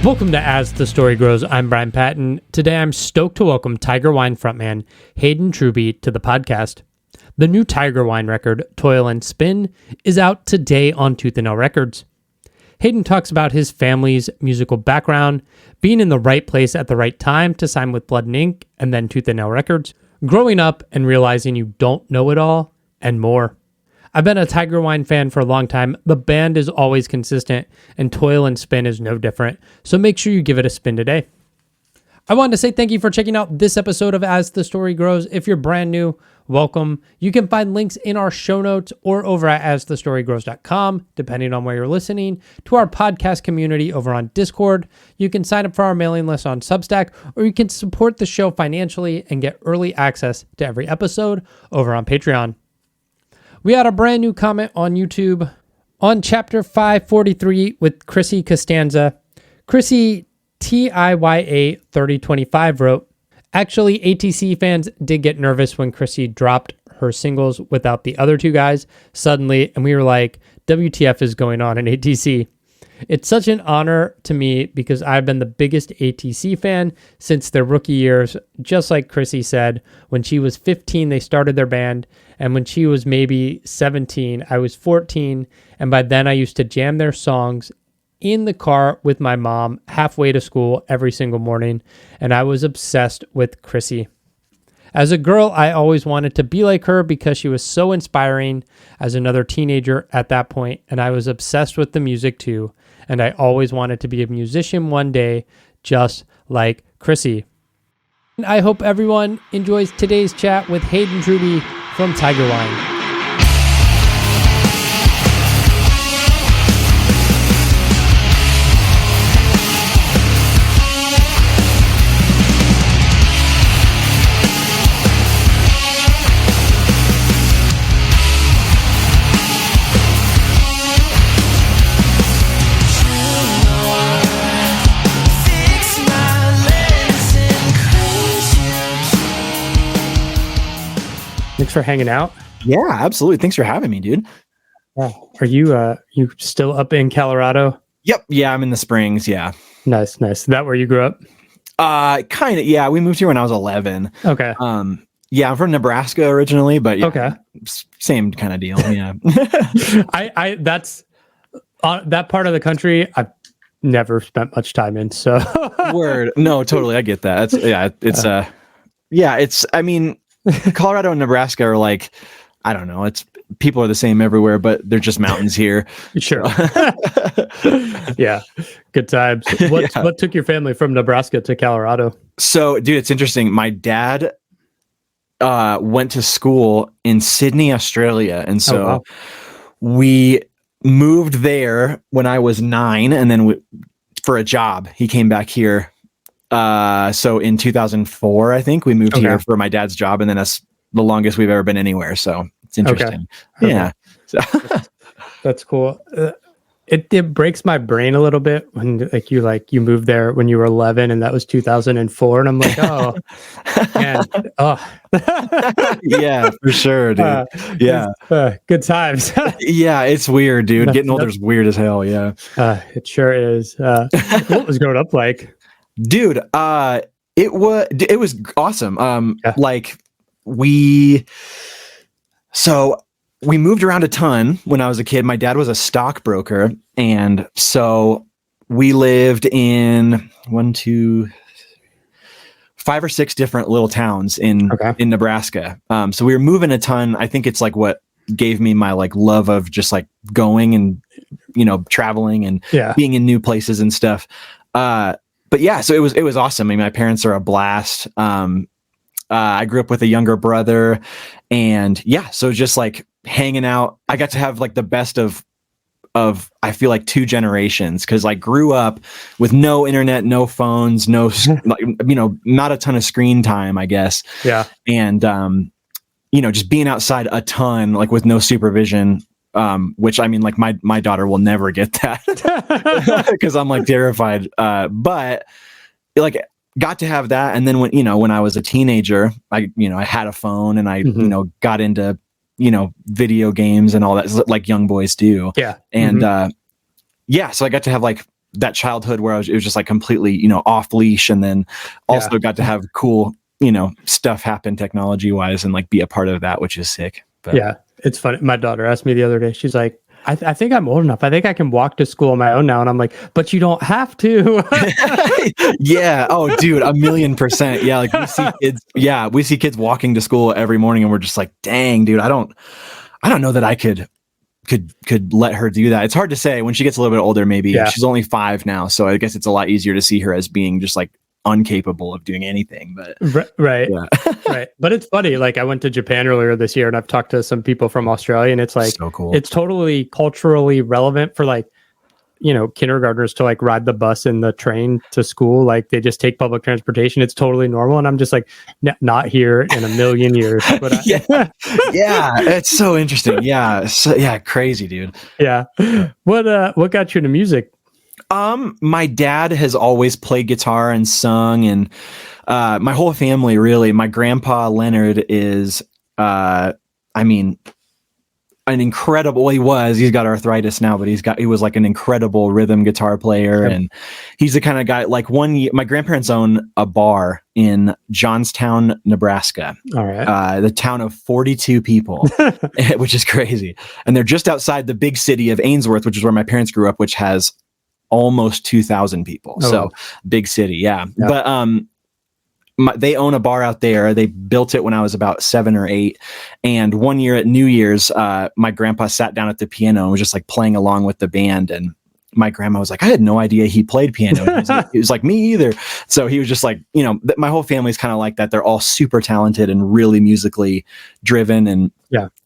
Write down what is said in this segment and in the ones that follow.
Welcome to As the Story Grows. I'm Brian Patton. Today I'm stoked to welcome Tigerqwine frontman Hayden Trobee to the podcast. The new Tigerqwine record, Toil Spin, is out today on Tooth and Nail Records. Hayden talks about his family's musical background, being in the right place at the right time to sign with Blood and Ink and then Tooth and Nail Records, growing up and realizing you don't know it all, and more. I've been a Tigerqwine fan for a long time. The band is always consistent, and Toil Spin is no different, so make sure you give it a spin today. I wanted to say thank you for checking out this episode of As the Story Grows. If you're brand new, welcome. You can find links in our show notes or over at asthestorygrows.com, depending on where you're listening, to our podcast community over on Discord. You can sign up for our mailing list on Substack, or you can support the show financially and get early access to every episode over on Patreon. We had a brand new comment on YouTube on chapter 543 with Chrissy Costanza. Chrissy TIYA 3025 wrote, "Actually, ATC fans did get nervous when Chrissy dropped her singles without the other two guys suddenly, and we were like, WTF is going on in ATC? It's such an honor to me because I've been the biggest ATC fan since their rookie years. Just like Chrissy said, when she was 15, they started their band, and when she was maybe 17, I was 14, and by then I used to jam their songs in the car with my mom halfway to school every single morning, and I was obsessed with Chrissy. As a girl, I always wanted to be like her because she was so inspiring as another teenager at that point, and I was obsessed with the music too, and I always wanted to be a musician one day, just like Chrissy." And I hope everyone enjoys today's chat with Hayden Trobee from Tigerqwine. Thanks for hanging out. Yeah, absolutely. Thanks for having me, dude. Wow. Are you still up in Colorado? Yep. Yeah, I'm in the Springs. Yeah. Nice. Is that where you grew up? Kind of. Yeah, we moved here when I was 11. Okay. Yeah, I'm from Nebraska originally, but yeah, okay, same kind of deal. Yeah. I that's that part of the country I've never spent much time in. So Word. No, totally. I get that. I mean, Colorado and Nebraska are like, I don't know, people are the same everywhere, but they're just mountains here. Sure. Yeah. Good times. What took your family from Nebraska to Colorado? So, dude, it's interesting. My dad went to school in Sydney, Australia. And so we moved there when I was 9. And then for a job, he came back here. So in 2004, I think we moved here for my dad's job, and then that's the longest we've ever been anywhere. So it's interesting. Okay. Yeah. So. That's cool. It breaks my brain a little bit when you moved there when you were 11 and that was 2004. And I'm like, oh, man. Oh, yeah, for sure, dude. Yeah. Good times. Yeah. It's weird, dude. Getting older is weird as hell. Yeah. It sure is. What was growing up like? Dude, it was awesome. We moved around a ton when I was a kid. My dad was a stockbroker, and so we lived in 5 or 6 different little towns in Nebraska. So we were moving a ton. I think it's like what gave me my like love of just like going and traveling and being in new places and stuff. But yeah, so it was awesome. I mean, my parents are a blast. I grew up with a younger brother, and yeah, so just like hanging out, I got to have like the best of I feel like 2 generations, because I grew up with no internet, no phones, no not a ton of screen time, I guess. Yeah, and just being outside a ton, like with no supervision. Which I mean, like my daughter will never get that because I'm like terrified. But like got to have that. And then when I was a teenager, I had a phone and I, got into, video games and all that, like young boys do. Yeah. And, so I got to have like that childhood where it was just like completely, off leash, and then also got to have cool, stuff happen technology wise and like be a part of that, which is sick. But yeah, it's funny. My daughter asked me the other day, she's like, I think I'm old enough. I think I can walk to school on my own now. And I'm like, but you don't have to. Yeah. Oh, dude, 1,000,000%. Yeah. Like we see kids walking to school every morning, and we're just like, dang, dude, I don't know that I could let her do that. It's hard to say. When she gets a little bit older, maybe. She's only 5 now, so I guess it's a lot easier to see her as being just like incapable of doing anything. But right. But it's funny, like I went to Japan earlier this year, and I've talked to some people from Australia, and it's like so cool. It's totally culturally relevant for like, kindergartners to like ride the bus and the train to school. Like they just take public transportation. It's totally normal. And I'm just like, not here in a million years. But yeah, it's so interesting. Yeah. Crazy, dude. Yeah. What got you into music? My dad has always played guitar and sung, and my whole family, really. My grandpa Leonard is, an incredible. Well, he's got arthritis now, but he was like an incredible rhythm guitar player, and he's the kind of guy. Like one year, my grandparents own a bar in Johnstown, Nebraska. All right, the town of 42 people, which is crazy, and they're just outside the big city of Ainsworth, which is where my parents grew up, which has almost 2,000 people. So big city, yeah. But they own a bar out there. They built it when I was about 7 or 8. And one year at New Year's, my grandpa sat down at the piano and was just like playing along with the band. And my grandma was like, I had no idea he played piano. He was like, me either. So he was just like, my whole family's kind of like that. They're all super talented and really musically driven and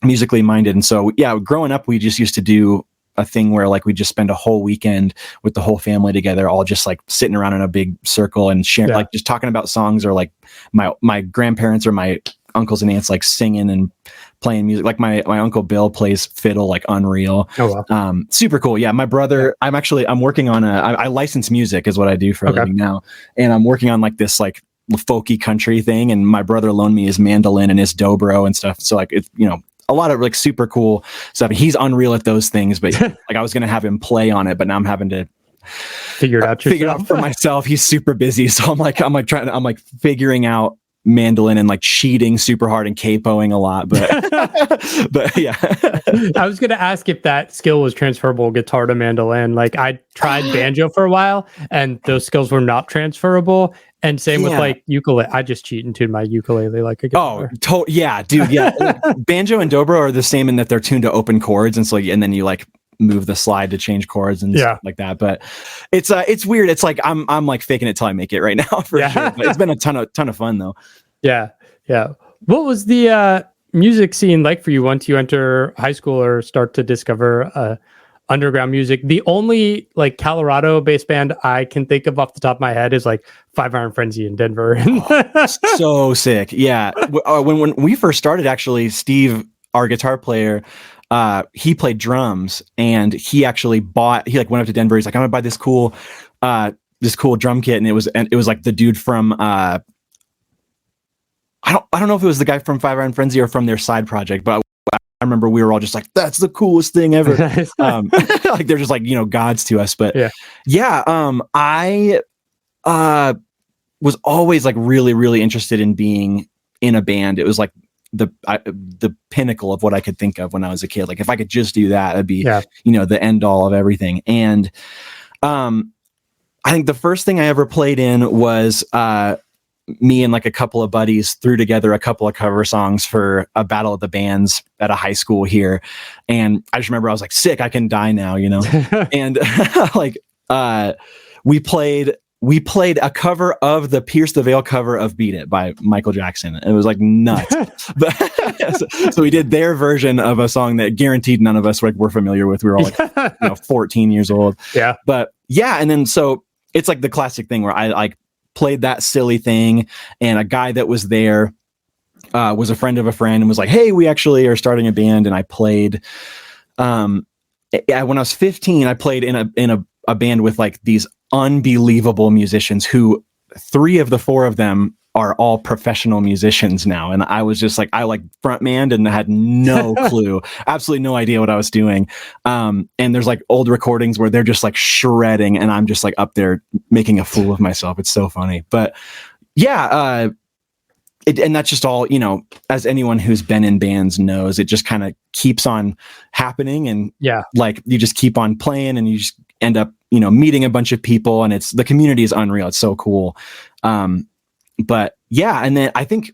musically minded. And so, growing up, we just used to do a thing where like we just spend a whole weekend with the whole family together, all just like sitting around in a big circle and sharing, like just talking about songs, or like my grandparents or my uncles and aunts like singing and playing music. Like my uncle Bill plays fiddle like unreal. Oh, wow. Super cool. Yeah. My brother, I'm working on I license music is what I do for a living now. And I'm working on like this like folky country thing. And my brother loaned me his mandolin and his dobro and stuff. So like, it's, a lot of like super cool stuff. He's unreal at those things, but like I was going to have him play on it, but now I'm having to figure it out for myself. He's super busy. So I'm figuring out mandolin and like cheating super hard and capoing a lot, but yeah. I was going to ask if that skill was transferable, guitar to mandolin. Like I tried banjo for a while and those skills were not transferable. And same with like ukulele. I just cheat and tune my ukulele like a guitar. Dude. Yeah. Banjo and dobro are the same in that they're tuned to open chords. And so, and then you like move the slide to change chords and stuff like that. But it's weird. It's like, I'm like faking it till I make it right now for sure. But it's been a ton of fun though. Yeah. Yeah. What was the music scene like for you once you enter high school or start to discover underground music? The only like Colorado based band I can think of off the top of my head is like 5 Iron Frenzy in Denver. So sick. Yeah. When we first started, actually, Steve, our guitar player, he played drums, and he actually he like went up to Denver. He's like, I'm gonna buy this cool drum kit. And it was like the dude from, I don't know if it was the guy from 5 Iron Frenzy or from their side project, but I remember we were all just like, that's the coolest thing ever. Like they're just like, gods to us. But I was always like really, really interested in being in a band. It was like the pinnacle of what I could think of when I was a kid. Like if I could just do that, it'd be, the end all of everything. And I think the first thing I ever played in was me and like a couple of buddies threw together a couple of cover songs for a battle of the bands at a high school here. And I just remember I was like, sick, I can die now, and like, we played a cover of the Pierce the Veil cover of Beat It by Michael Jackson. It was like nuts. So we did their version of a song that guaranteed none of us were familiar with. We were all like, 14 years old. Yeah. But yeah. And then, so it's like the classic thing where I like played that silly thing, and a guy that was there was a friend of a friend and was like, hey, we actually are starting a band. And I played, when I was 15, I played in a band with like these unbelievable musicians who 3 of the 4 of them are all professional musicians now. And I was just like, I like frontman and I had no clue, absolutely no idea what I was doing. And there's like old recordings where they're just like shredding and I'm just like up there making a fool of myself. It's so funny. But yeah, and that's just all, as anyone who's been in bands knows, it just kind of keeps on happening. And like you just keep on playing and you just end up, meeting a bunch of people, and the community is unreal. It's so cool. But yeah, and then I think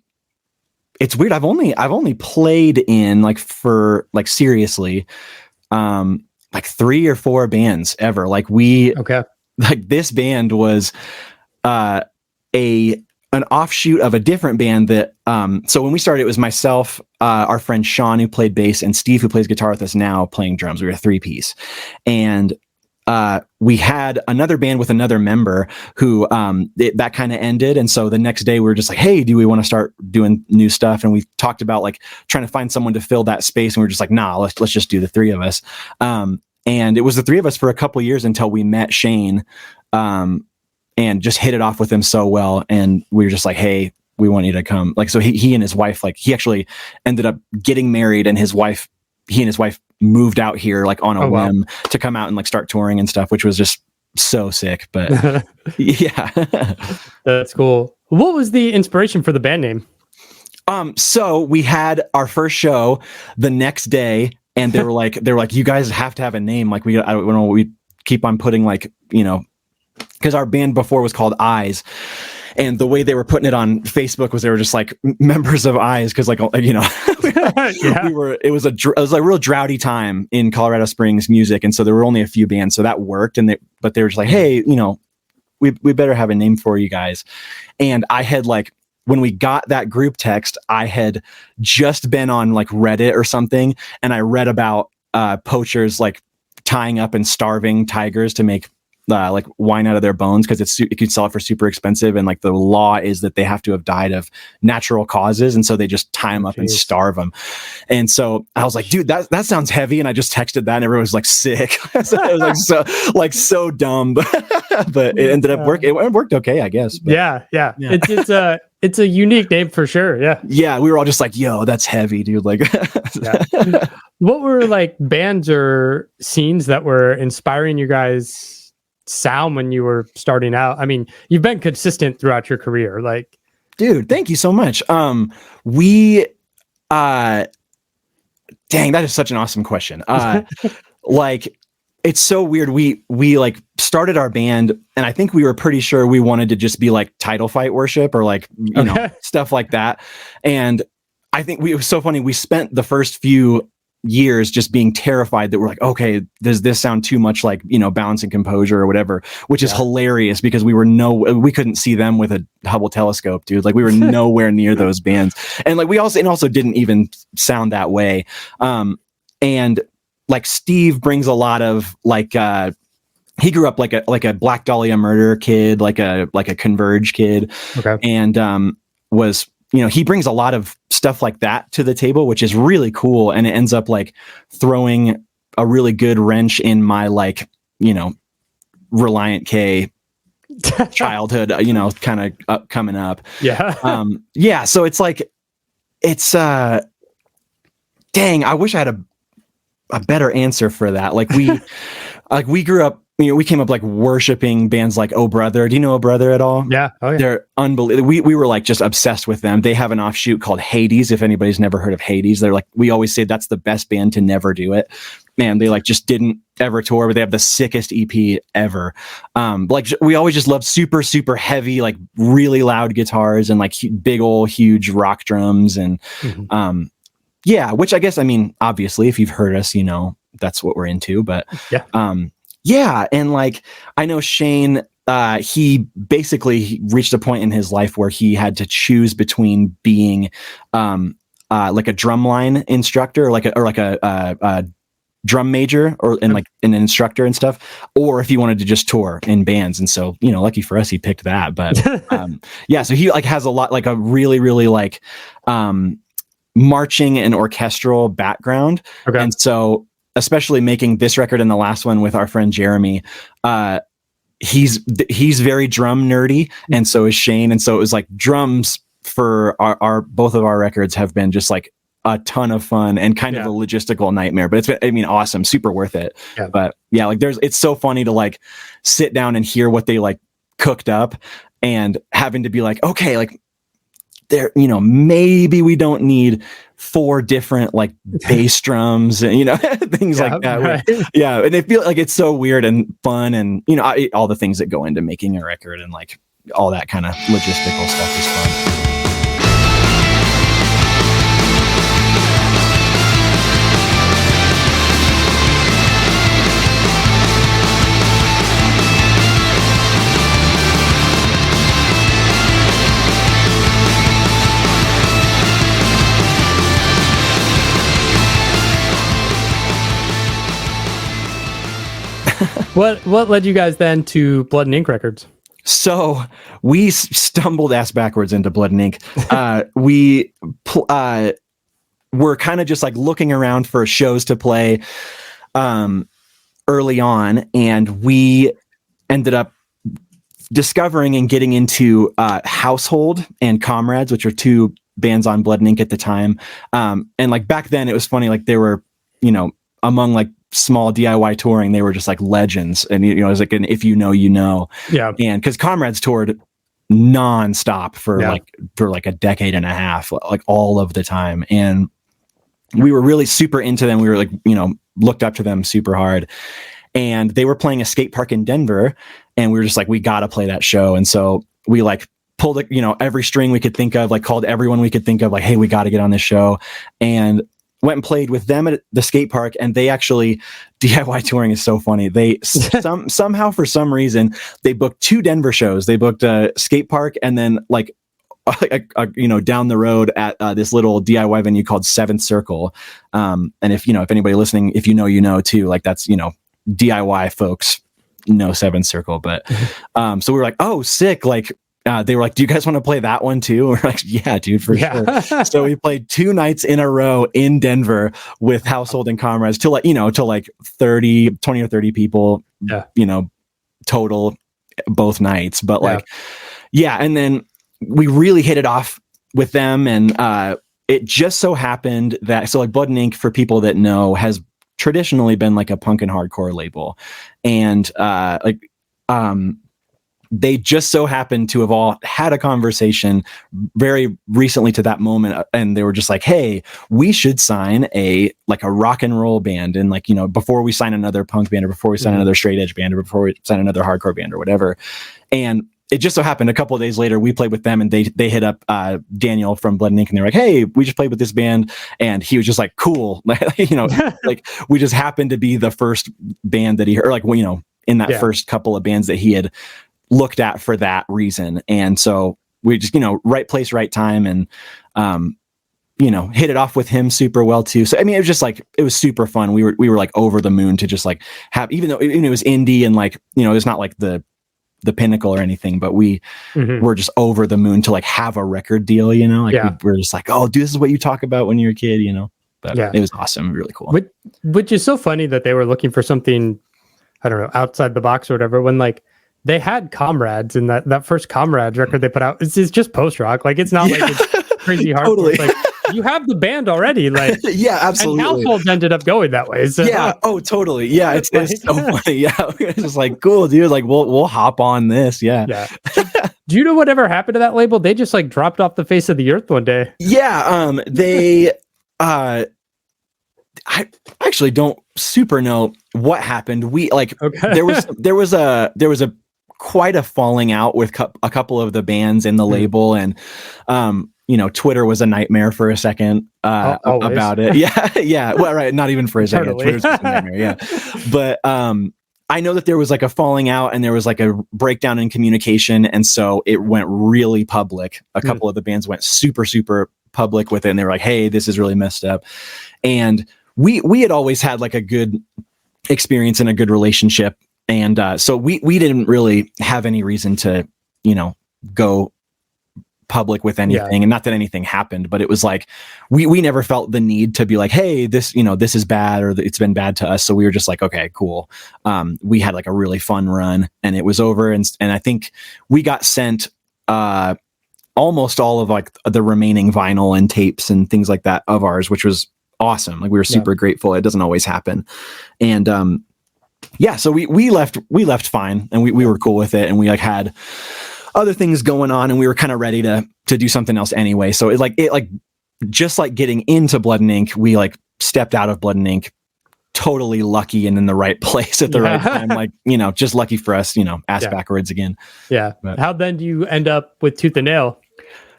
it's weird. I've only played in like for like seriously, like 3 or 4 bands ever. Like like this band was, an offshoot of a different band that, so when we started, it was myself, our friend Sean, who played bass, and Steve, who plays guitar with us now, playing drums. We were a 3-piece. And we had another band with another member who that kind of ended. And so the next day we were just like, hey, do we want to start doing new stuff? And we talked about like trying to find someone to fill that space. And we were just like, nah, let's just do the 3 of us. And it was the 3 of us for a couple of years until we met Shane, and just hit it off with him so well. And we were just like, hey, we want you to come. Like, so he and his wife, like he actually ended up getting married, and he and his wife moved out here like on a whim to come out and like start touring and stuff, which was just so sick. But yeah, that's cool. What was the inspiration for the band name? So we had our first show the next day, and they were like, you guys have to have a name. Like I don't know, we keep on putting like, because our band before was called Eyes. And the way they were putting it on Facebook was they were just like members of Eyes, because like it was a real droughty time in Colorado Springs music, and so there were only a few bands, so that worked. But they were just like, hey, we better have a name for you guys. And I had like, when we got that group text, I had just been on like Reddit or something, and I read about poachers like tying up and starving tigers to make like wine out of their bones, because you could sell it for super expensive, and like the law is that they have to have died of natural causes, and so they just tie them up and starve them. And so I was like, dude, that sounds heavy, and I just texted that, and everyone was like, sick. So it was like so dumb, but it ended up working. It worked okay, I guess. But, yeah. It's a unique name for sure. Yeah, we were all just like, yo, that's heavy, dude. Like, What were like bands or scenes that were inspiring you guys sound when you were starting out? I mean, you've been consistent throughout your career. Like, dude, thank you so much. Dang, that is such an awesome question. Like, it's so weird. We like started our band, and I think we were pretty sure we wanted to just be like Title Fight worship or like, stuff like that. And I think it was so funny. We spent the first few years just being terrified that we're like, okay, does this sound too much like, Balance and Composure or whatever, which is hilarious, because we couldn't see them with a Hubble telescope, dude. Like, we were nowhere near those bands. And like, we also didn't even sound that way. And like Steve brings a lot of like, he grew up like a Black Dahlia Murder kid, like a Converge kid. Okay. And, was, he brings a lot of stuff like that to the table, which is really cool. And it ends up like throwing a really good wrench in my, like, Reliant K childhood, kind of coming up. Yeah. Yeah. So it's like, dang, I wish I had a better answer for that. Like we grew up, we came up like worshiping bands like Oh Brother. Do you know Oh Brother at all? Yeah. Oh, yeah. They're unbelievable. We were like just obsessed with them. They have an offshoot called Hades. If anybody's never heard of Hades, they're like, we always say that's the best band to never do it. Man, they like just didn't ever tour, but they have the sickest EP ever. Like we always just loved super, super heavy, like really loud guitars and like big old huge rock drums. And yeah, which I guess, I mean, obviously if you've heard us, that's what we're into, but yeah. And like, I know Shane, he basically reached a point in his life where he had to choose between being like a drumline instructor or like a drum major and like an instructor and stuff, or if he wanted to just tour in bands. And so, lucky for us, he picked that. But yeah, so he like has a lot, like a really, really like marching and orchestral background. Okay. And so, especially making this record and the last one with our friend Jeremy, he's very drum nerdy, and so is Shane. And so it was like drums for our both of our records have been just like a ton of fun and kind of a logistical nightmare, but it's been, I mean, awesome, super worth it. Yeah. But yeah, like it's so funny to like sit down and hear what they like cooked up and having to be like, okay, like there, you know, maybe we don't need 4 different like bass drums and, you know, things like that. Right. Yeah. And they feel like it's so weird and fun and, you know, all the things that go into making a record and like all that kind of logistical stuff is fun. What led you guys then to Blood and Ink Records? So we stumbled ass backwards into Blood and Ink. We were kind of just like looking around for shows to play early on, and we ended up discovering and getting into Household and Comrades, which are 2 bands on Blood and Ink at the time. And like back then it was funny, like they were, you know, among like small DIY touring, they were just like legends. And, you know, it was like an if you know, you know. Yeah. And because Comrades toured nonstop for like a decade and a half, like all of the time. And we were really super into them. We were like, you know, looked up to them super hard. And they were playing a skate park in Denver. And we were just like, we got to play that show. And so we like pulled, you know, every string we could think of, like called everyone we could think of, like, hey, we got to get on this show. And went and played with them at the skate park, and they actually, DIY touring is so funny. They somehow for some reason they booked 2 Denver shows. They booked a skate park and then like you know, down the road at this little DIY venue called Seventh Circle. And if you know, if anybody listening, if you know, you know too, like that's, you know, DIY folks know Seventh Circle. But so we were like, oh, sick, like. They were like, do you guys want to play that one too? We're like, yeah, dude, for sure. So we played 2 nights in a row in Denver with Household and Comrades till like, you know, till like 20 or 30 people, you know, total both nights. But like, yeah. And then we really hit it off with them. And it just so happened that, so like Blood and Ink, for people that know, has traditionally been like a punk and hardcore label. And they just so happened to have all had a conversation very recently to that moment. And they were just like, hey, we should sign a rock and roll band. And like, you know, before we sign another punk band or before we sign another straight edge band or before we sign another hardcore band or whatever. And it just so happened a couple of days later, we played with them and they hit up Daniel from Blood and Ink, and they're like, hey, we just played with this band. And he was just like, cool. You know, like we just happened to be the first band that he heard, or like, well, you know, in that first couple of bands that he had looked at for that reason. And so we just, you know, right place, right time. And, you know, hit it off with him super well too. So, I mean, it was just like, it was super fun. We were like over the moon to just like have, even though it was indie and like, you know, it's not like the pinnacle or anything, but we were just over the moon to like have a record deal, you know, like we're just like, oh, dude, this is what you talk about when you're a kid, you know, but it was awesome. Really cool. Which is so funny that they were looking for something, I don't know, outside the box or whatever, when like, they had Comrades, and that first Comrades record they put out, it's just post rock. Like it's not like it's crazy hardcore. Totally. It's like you have the band already. Like yeah, absolutely. And Households ended up going that way. So yeah. Oh, totally. Yeah, it's so funny. Yeah, it's just like cool, dude. Like we'll hop on this. Yeah. Do you know whatever happened to that label? They just like dropped off the face of the earth one day. Yeah. They. I actually don't super know what happened. We like there was a quite a falling out with a couple of the bands in the label, and you know, Twitter was a nightmare for a second about it. Yeah. Well, right, not even for a second. Twitter's just a nightmare. Yeah, but I know that there was like a falling out and there was like a breakdown in communication, and so it went really public. A couple of the bands went super public with it, and they were like, "Hey, this is really messed up," and we had always had like a good experience and a good relationship. And so we didn't really have any reason to, you know, go public with anything, and not that anything happened, but it was like we never felt the need to be like, hey, this this is bad, or it's been bad to us. So we were just like, okay, cool. We had like a really fun run, and it was over, and I think we got sent almost all of like the remaining vinyl and tapes and things like that of ours, which was awesome. Like we were super grateful. It doesn't always happen, and so we left fine, and we were cool with it, and we like had other things going on, and we were kind of ready to do something else anyway. So it just like getting into Blood and Ink, we like stepped out of Blood and Ink totally lucky and in the right place at the right time. Like, just lucky for us, ass backwards again. Yeah. But how then do you end up with Tooth and Nail?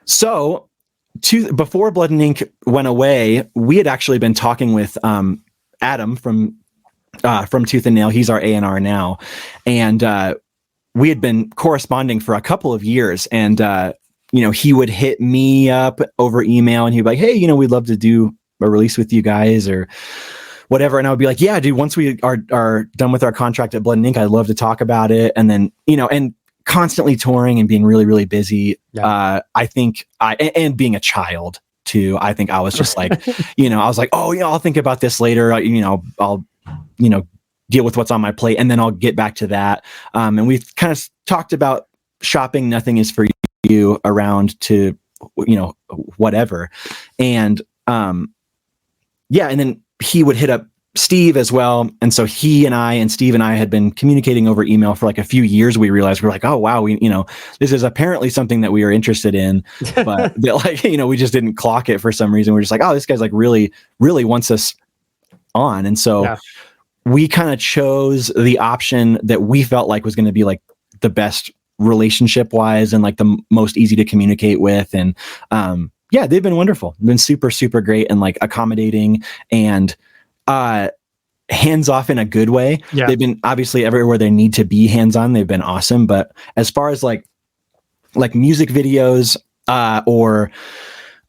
So before Blood and Ink went away, we had actually been talking with Adam from Tooth and Nail. He's our A&R now. And we had been corresponding for a couple of years, and he would hit me up over email, and he'd be like, hey, we'd love to do a release with you guys or whatever. And I would be like, yeah, dude, once we are done with our contract at Blood and Ink, I'd love to talk about it. And then, and constantly touring and being really, really busy. I think and being a child too, I think I was just like, I was like, oh yeah, I'll think about this later. I'll deal with what's on my plate, and then I'll get back to that. And we've kind of talked about shopping Nothing Is For You around to, whatever. And, and then he would hit up Steve as well. And so Steve and I had been communicating over email for like a few years. We realized we're like, oh wow, this is apparently something that we are interested in, but we just didn't clock it for some reason. We're just like, oh, this guy's like really, really wants us on. And so we kind of chose the option that we felt like was going to be like the best relationship wise and like the most easy to communicate with. And they've been wonderful. They've been super, super great and like accommodating and hands off in a good way. Yeah. They've been obviously everywhere they need to be hands on. They've been awesome. But as far as like music videos or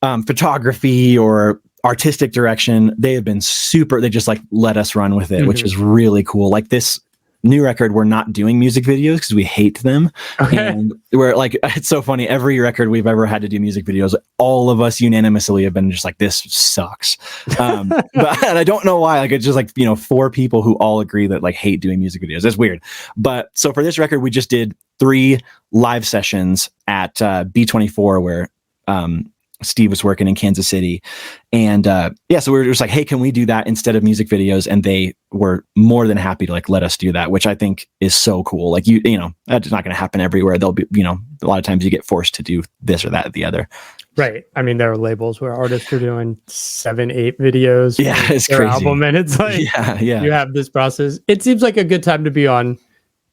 photography or artistic direction, they have been super. They just like let us run with it, which is really cool. Like this new record, we're not doing music videos because we hate them. Okay. And we're like, it's so funny. Every record we've ever had to do music videos, all of us unanimously have been just like, this sucks. But and I don't know why. Like it's just like 4 people who all agree that like hate doing music videos. That's weird. But so for this record, we just did 3 live sessions at B24 where Steve was working in Kansas City. And so we were just like, hey, can we do that instead of music videos? And they were more than happy to like let us do that, which I think is so cool. Like that's not going to happen everywhere. There'll be, a lot of times you get forced to do this or that or the other. Right. I mean, there are labels where artists are doing 7-8 videos. Yeah, it's their crazy. Album, and it's like, you have this process. It seems like a good time to be on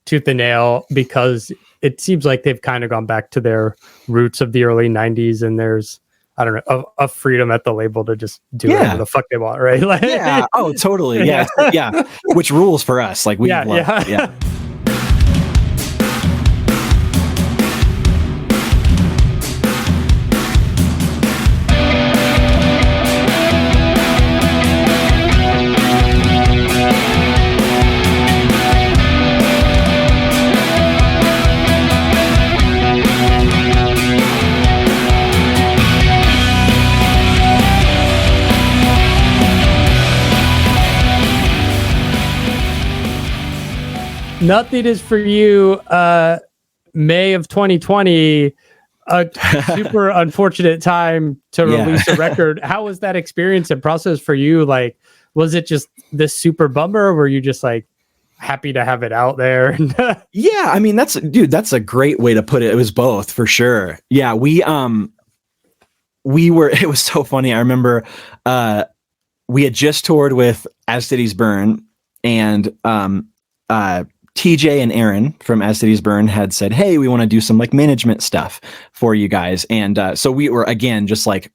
Tooth and Nail because it seems like they've kind of gone back to their roots of the early 90s, and there's, I don't know, a freedom at the label to just do whatever the fuck they want, right? Like, yeah. Oh, totally. Yeah. Yeah. Which rules for us. Like we love. Yeah. Nothing Is For You, May of 2020, a super unfortunate time to release a record. How was that experience and process for you? Like, was it just this super bummer, or were you just like happy to have it out there? Yeah, I mean, that's a great way to put it. It was both for sure. Yeah, we were, it was so funny. I remember we had just toured with As Cities Burn, and TJ and Aaron from As Cities Burn had said, hey, we want to do some like management stuff for you guys. And so we were, again, just like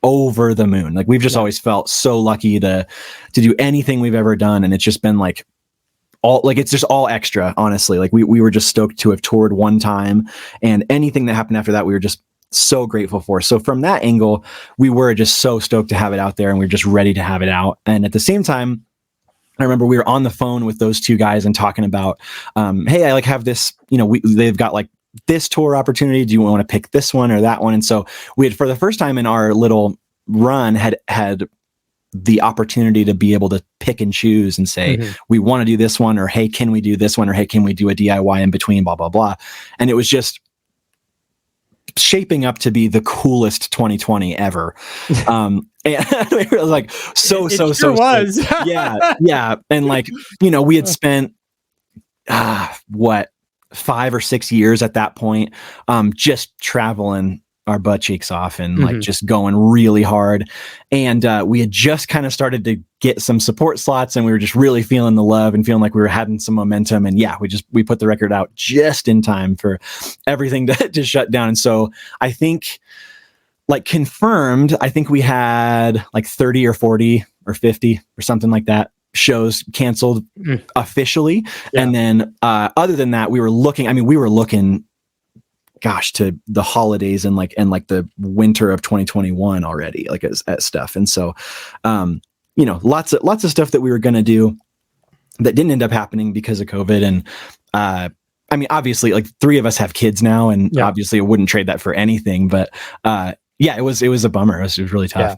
over the moon. Like we've just always felt so lucky to do anything we've ever done. And it's just been like it's just all extra, honestly. Like we were just stoked to have toured one time, and anything that happened after that, we were just so grateful for. So from that angle, we were just so stoked to have it out there, and we were just ready to have it out. And at the same time, I remember we were on the phone with those 2 guys and talking about, hey, I like have this, they've got like this tour opportunity? Do you want to pick this one or that one? And so we had, for the first time in our little run, had the opportunity to be able to pick and choose and say, we want to do this one, or, hey, can we do this one? Or, hey, can we do a DIY in between, blah, blah, blah. And it was just shaping up to be the coolest 2020 ever. And it was like, so was. yeah. And like, you know, we had spent, 5 or 6 years at that point, just traveling our butt cheeks off and like just going really hard. And we had just kind of started to get some support slots, and we were just really feeling the love and feeling like we were having some momentum. And yeah, we put the record out just in time for everything to shut down. And so I think, like, confirmed, I think we had like 30 or 40 or 50 or something like that shows canceled officially. And then other than that, we were looking gosh, to the holidays and the winter of 2021 already, like at stuff. And so, you know, lots of stuff that we were going to do that didn't end up happening because of COVID. And, I mean, obviously, like, 3 of us have kids now, and obviously I wouldn't trade that for anything, but, yeah, it was a bummer. It was really tough,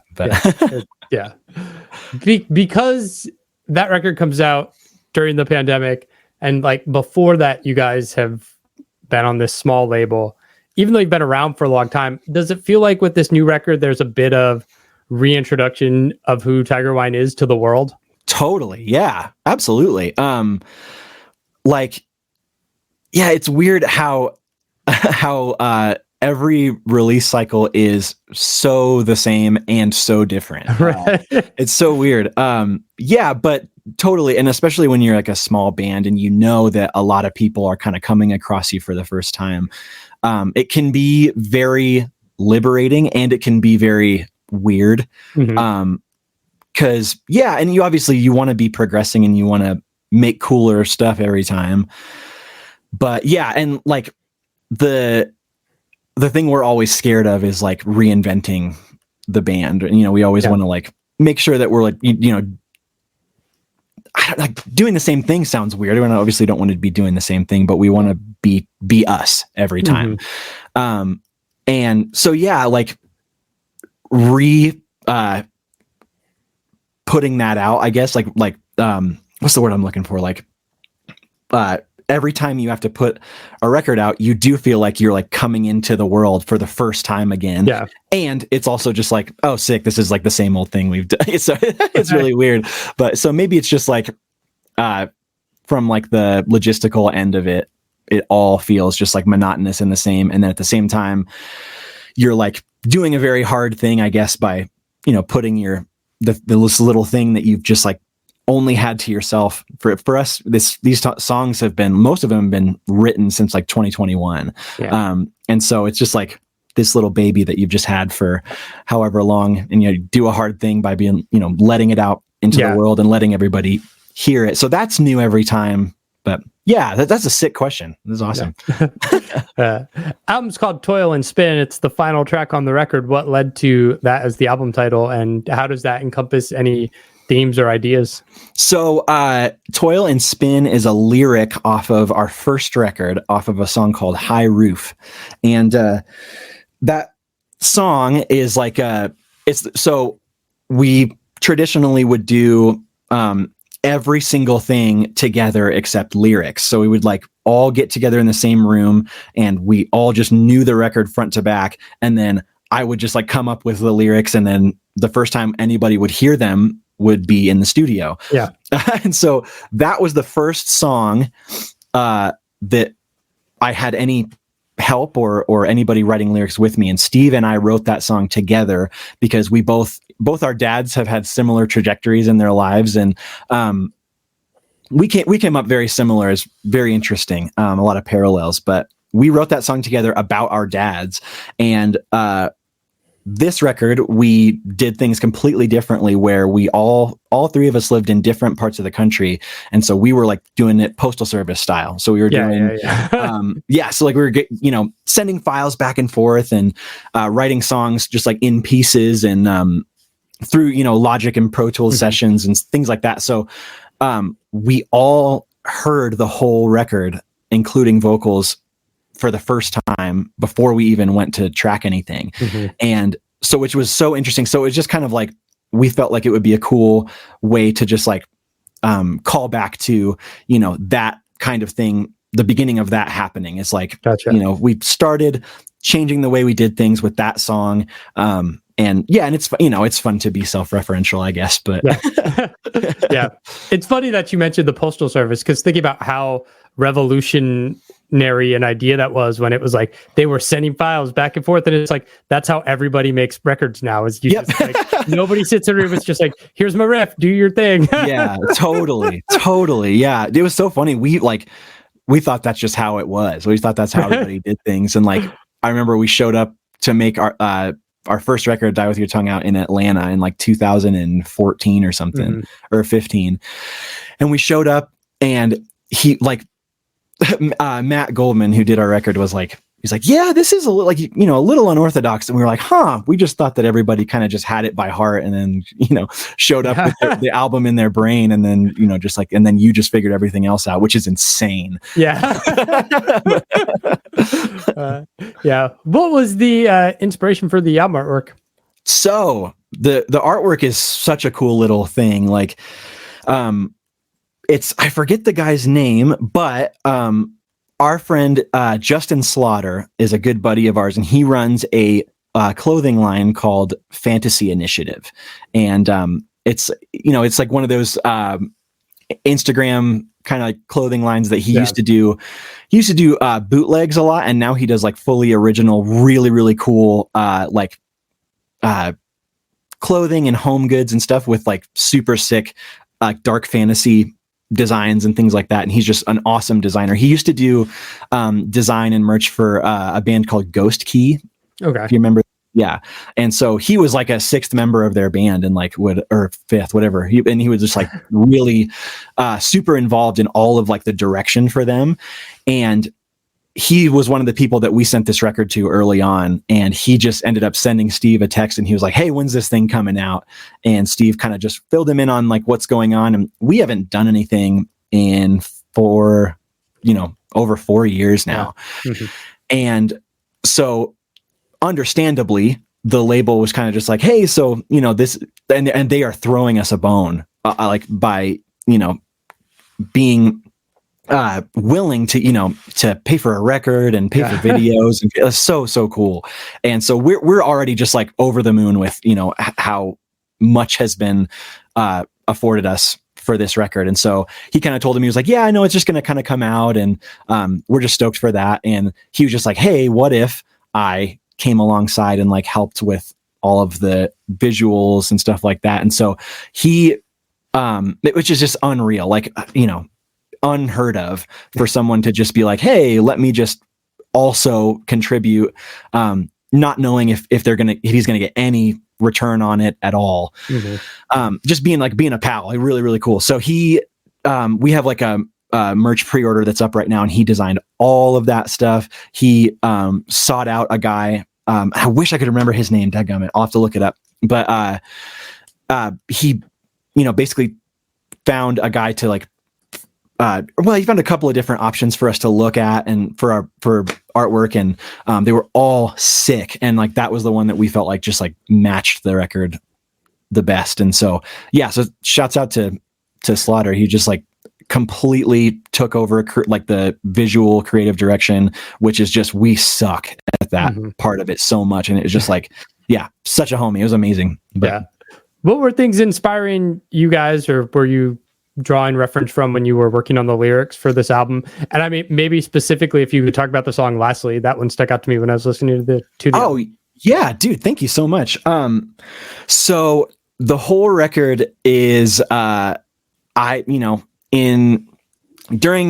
because that record comes out during the pandemic, and like before that, you guys have been on this small label. Even though you've been around for a long time, does it feel like with this new record there's a bit of reintroduction of who Tigerqwine is to the world? Totally. Yeah, absolutely. Like, yeah, it's weird how every release cycle is so the same and so different. It's so weird. Yeah, but totally. And especially when you're like a small band and you know that a lot of people are kind of coming across you for the first time, it can be very liberating, and it can be very weird. Cause yeah. And you want to be progressing and you want to make cooler stuff every time. But yeah. And like the thing we're always scared of is like reinventing the band. You know, we always want to like make sure that we're like, you know, like doing the same thing sounds weird. I obviously don't want to be doing the same thing, but we want to be us every time. And so, yeah, like putting that out, I guess, like, what's the word I'm looking for? Like, every time you have to put a record out, you do feel like you're like coming into the world for the first time again. Yeah. And it's also just like, oh, sick. This is like the same old thing we've done. It's really weird. But so maybe it's just like, from like the logistical end of it, it all feels just like monotonous and the same. And then at the same time, you're like doing a very hard thing, I guess, by, you know, putting this little thing that you've just like only had to yourself. For us, these songs most of them have been written since like 2021. And so it's just like this little baby that you've just had for however long, and you do a hard thing by being, you know, letting it out into the world and letting everybody hear it. So that's new every time. But yeah, that's a sick question. This is awesome. Album's called Toil Spin. It's the final track on the record. What led to that as the album title, and how does that encompass any themes or ideas? So Toil Spin is a lyric off of our first record, off of a song called High Roof. And that song is like so we traditionally would do every single thing together except lyrics. So we would like all get together in the same room, and we all just knew the record front to back, and then I would just like come up with the lyrics, and then the first time anybody would hear them would be in the studio. Yeah. And so that was the first song that I had any help or anybody writing lyrics with me. And Steve and I wrote that song together because we both our dads have had similar trajectories in their lives. And we came up very similar. It's very interesting. A lot of parallels, but we wrote that song together about our dads. And this record, we did things completely differently, where we all 3 of us lived in different parts of the country. And so we were like doing it postal service style. So we were doing, so like we were, sending files back and forth and writing songs just like in pieces and through, Logic and Pro Tools sessions and things like that. So we all heard the whole record, including vocals, for the first time before we even went to track anything. And so, which was so interesting. So it was just kind of like, we felt like it would be a cool way to just like call back to, you know, that kind of thing, the beginning of that happening. It's like, you know, we started changing the way we did things with that song. And it's, you know, it's fun to be self-referential, I guess, but yeah. It's funny that you mentioned the Postal Service, because thinking about how revolutionary an idea that was when it was like they were sending files back and forth, and it's like that's how everybody makes records now, is you just like nobody sits in a room, it's just like, here's my riff, do your thing. Yeah, totally yeah. It was so funny. We thought that's just how it was. We thought that's how everybody did things. And like I remember we showed up to make our first record, Die With Your Tongue Out, in Atlanta in like 2014 or something, or 15. And we showed up, and he like Matt Goldman, who did our record, was like, he's like, yeah, this is a little, like, you know, a little unorthodox. And we were like, we just thought that everybody kind of just had it by heart, and then, you know, showed up with the album in their brain, and then, you know, just like, and then you just figured everything else out, which is insane. Yeah. Yeah. What was the inspiration for the album artwork? So the artwork is such a cool little thing. Like, I forget the guy's name, but our friend Justin Slaughter is a good buddy of ours, and he runs a clothing line called Fantasy Initiative. And it's, you know, it's like one of those Instagram kind of like clothing lines that he used to do. He used to do bootlegs a lot, and now he does like fully original, really, really cool clothing and home goods and stuff with like super sick dark fantasy designs and things like that. And he's just an awesome designer. He used to do design and merch for a band called Ghost Key. Okay. If you remember. Yeah. And so he was like a sixth member of their band, and like or fifth, whatever. He was just like really super involved in all of like the direction for them. And he was one of the people that we sent this record to early on, and he just ended up sending Steve a text, and he was like, hey, when's this thing coming out? And Steve kind of just filled him in on like what's going on. And we haven't done anything in over 4 years now. Yeah. And so understandably, the label was kind of just like, hey, so, you know, this, and they are throwing us a bone, like by, you know, being willing to, you know, to pay for a record and pay for videos, and it's so cool. And so we're already just like over the moon with, you know, how much has been afforded us for this record. And so he kind of told him, he was like, yeah, I know it's just going to kind of come out, and we're just stoked for that. And he was just like, hey, what if I came alongside and like helped with all of the visuals and stuff like that? And so he, which is just unreal, like, you know, unheard of for someone to just be like, hey, let me just also contribute, not knowing if he's gonna get any return on it at all. Just being a pal, like really, really cool. So he, we have like a merch pre-order that's up right now, and he designed all of that stuff. He sought out a guy, I wish I could remember his name, dadgummit, I'll have to look it up, but he, you know, basically found a guy to like, he found a couple of different options for us to look at and for artwork, and they were all sick, and like that was the one that we felt like just like matched the record the best. And so so shouts out to Slaughter. He just like completely took over like the visual creative direction, which is just, we suck at that part of it so much, and it was just like such a homie. It was amazing. But what were things inspiring you guys, or were you drawing reference from when you were working on the lyrics for this album? And I mean, maybe specifically if you could talk about the song Lastly, that one stuck out to me when I was listening to the album. Yeah, dude, thank you so much. So the whole record is during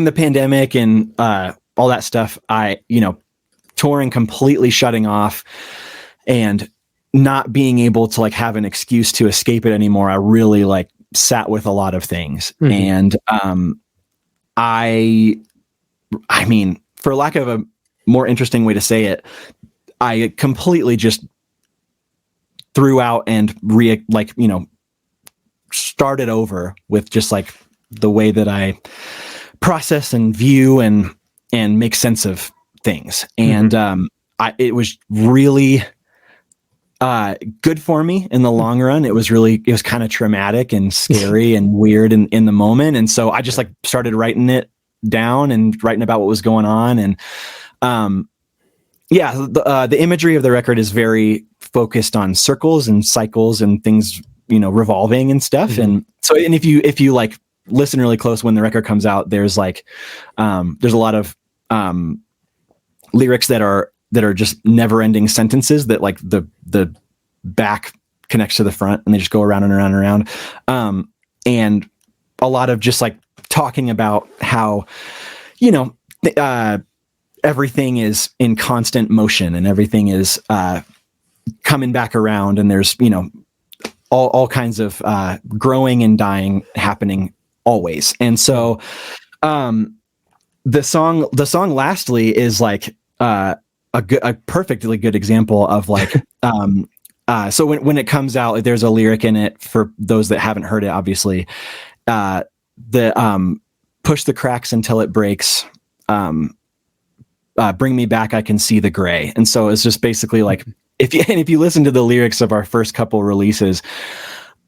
the pandemic and all that stuff, touring, completely shutting off and not being able to like have an excuse to escape it anymore, I really like sat with a lot of things. And I mean, for lack of a more interesting way to say it, I completely just threw out and started over with just like the way that I process and view and make sense of things. And it was really good for me in the long run. It was kind of traumatic and scary and weird in the moment. And so I just like started writing it down and writing about what was going on. And the imagery of the record is very focused on circles and cycles and things, revolving and stuff. And so, and if you like listen really close when the record comes out, there's like, there's a lot of lyrics that are just never ending sentences that like the back connects to the front and they just go around and around and around. And a lot of just like talking about how, everything is in constant motion and everything is coming back around, and there's all kinds of growing and dying happening always. And so the song Lastly is like a perfectly good example of like so when it comes out, there's a lyric in it for those that haven't heard it, obviously, the push the cracks until it breaks, bring me back, I can see the gray. And so it's just basically like, if you listen to the lyrics of our first couple releases,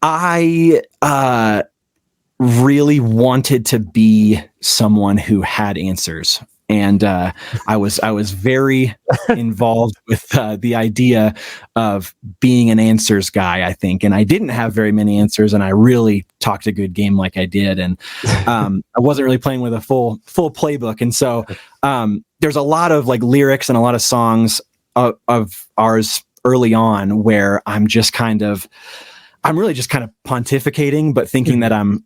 I really wanted to be someone who had answers. And I was very involved with the idea of being an answers guy, I think. And I didn't have very many answers, and I really talked a good game like I did. And I wasn't really playing with a full playbook. And so there's a lot of like lyrics and a lot of songs of ours early on where I'm really just kind of pontificating, but thinking that I'm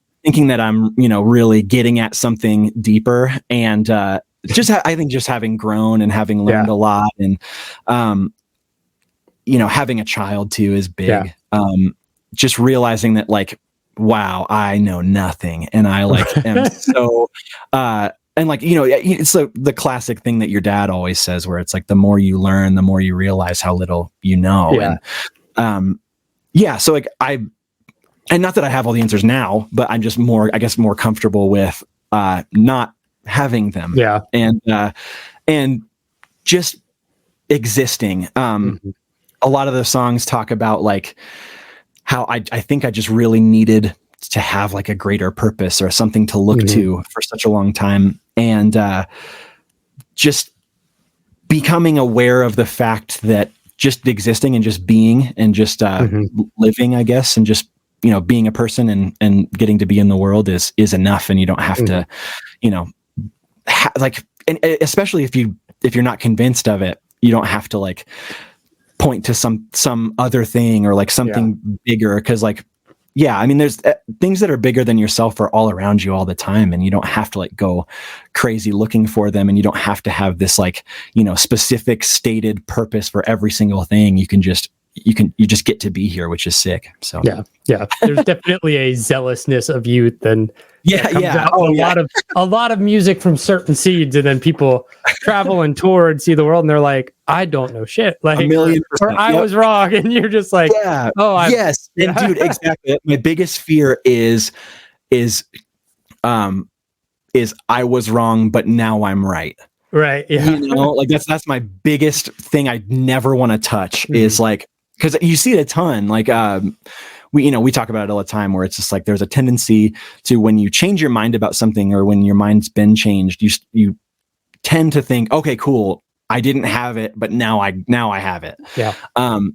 really getting at something deeper. And I think just having grown and having learned a lot, and having a child too is big. Just realizing that like, wow, I know nothing, and I like am so and like it's the classic thing that your dad always says, where it's like the more you learn, the more you realize how little you know. And so like and not that I have all the answers now, but I'm just more comfortable with not having them. And just existing. A lot of the songs talk about like how I think I just really needed to have like a greater purpose or something to look to for such a long time. And just becoming aware of the fact that just existing and just being and just living, I guess, and just being a person and getting to be in the world is enough. And you don't have to and especially if you're not convinced of it, you don't have to like point to some other thing or like something bigger. Cause like, there's things that are bigger than yourself are all around you all the time. And you don't have to like go crazy looking for them. And you don't have to have this like, specific stated purpose for every single thing. You just get to be here, which is sick. So there's definitely a zealousness of youth, and a lot of music from certain seeds, and then people travel and tour and see the world, and they're like, I don't know shit, like $1,000,000%, or I was wrong, and you're just like, and dude, exactly. My biggest fear is I was wrong, but now I'm right. Right. Yeah. Like that's my biggest thing I never want to touch is like, because you see it a ton, like we talk about it all the time, where it's just like there's a tendency to, when you change your mind about something, or when your mind's been changed, you tend to think, okay, cool, I didn't have it, but now I have it.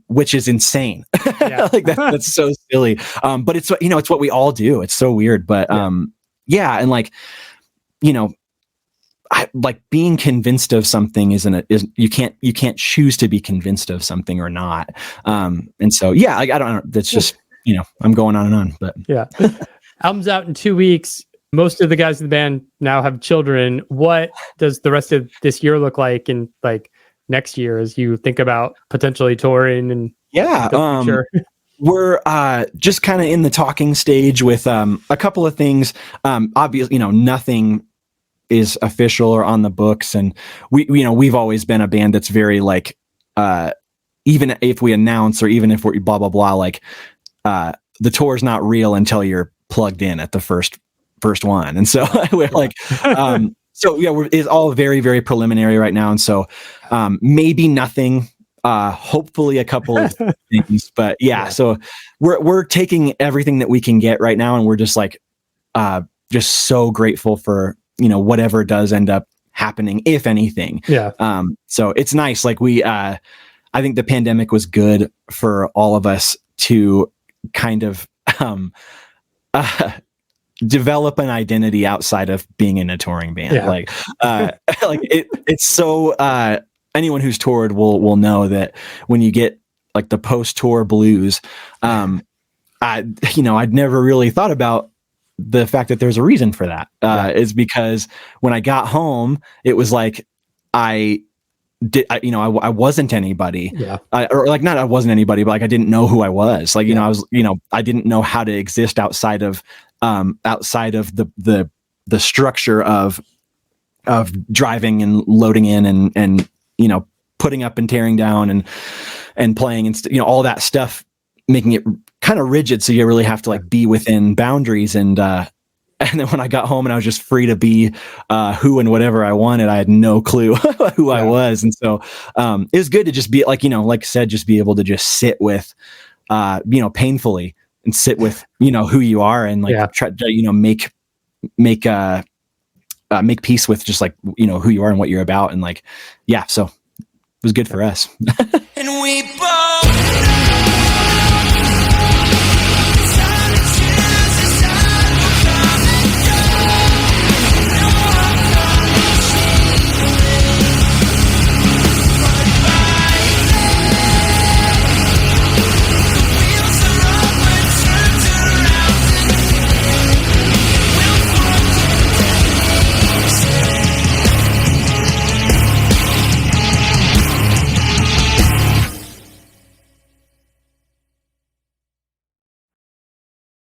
Which is insane. Like that's so silly. But it's it's what we all do. It's so weird, but and like like being convinced of something you can't choose to be convinced of something or not. And so I don't know. That's just I'm going on and on, but album's out in 2 weeks. Most of the guys in the band now have children. What does the rest of this year look like, and like next year, as you think about potentially touring? And we're just kind of in the talking stage with a couple of things. Obviously, nothing is official or on the books, and we've always been a band that's very like even if we announce, or even if we're blah blah blah, like the tour's not real until you're plugged in at the first one. And so we're like So yeah, it's all very, very preliminary right now. And so maybe nothing, hopefully a couple of things, but yeah, so we're taking everything that we can get right now. And we're just like, just so grateful for, whatever does end up happening, if anything. Yeah. So it's nice. Like I think the pandemic was good for all of us to kind of develop an identity outside of being in a touring band. Yeah. Like it's so anyone who's toured will know that when you get like the post-tour blues, I'd never really thought about the fact that there's a reason for that. Is because when I got home, it was like I wasn't anybody. Yeah. Or like not I wasn't anybody, but like I didn't know who I was. Like, I was, I didn't know how to exist outside of the structure of driving and loading in and putting up and tearing down and playing and all that stuff, making it kind of rigid. So you really have to like be within boundaries. And then when I got home and I was just free to be who and whatever I wanted, I had no clue who I was. And so it was good to just be like, like I said, just be able to just sit with, painfully and sit with, who you are and like try to, make peace with just like, who you are and what you're about. And like, so it was good for us. And we both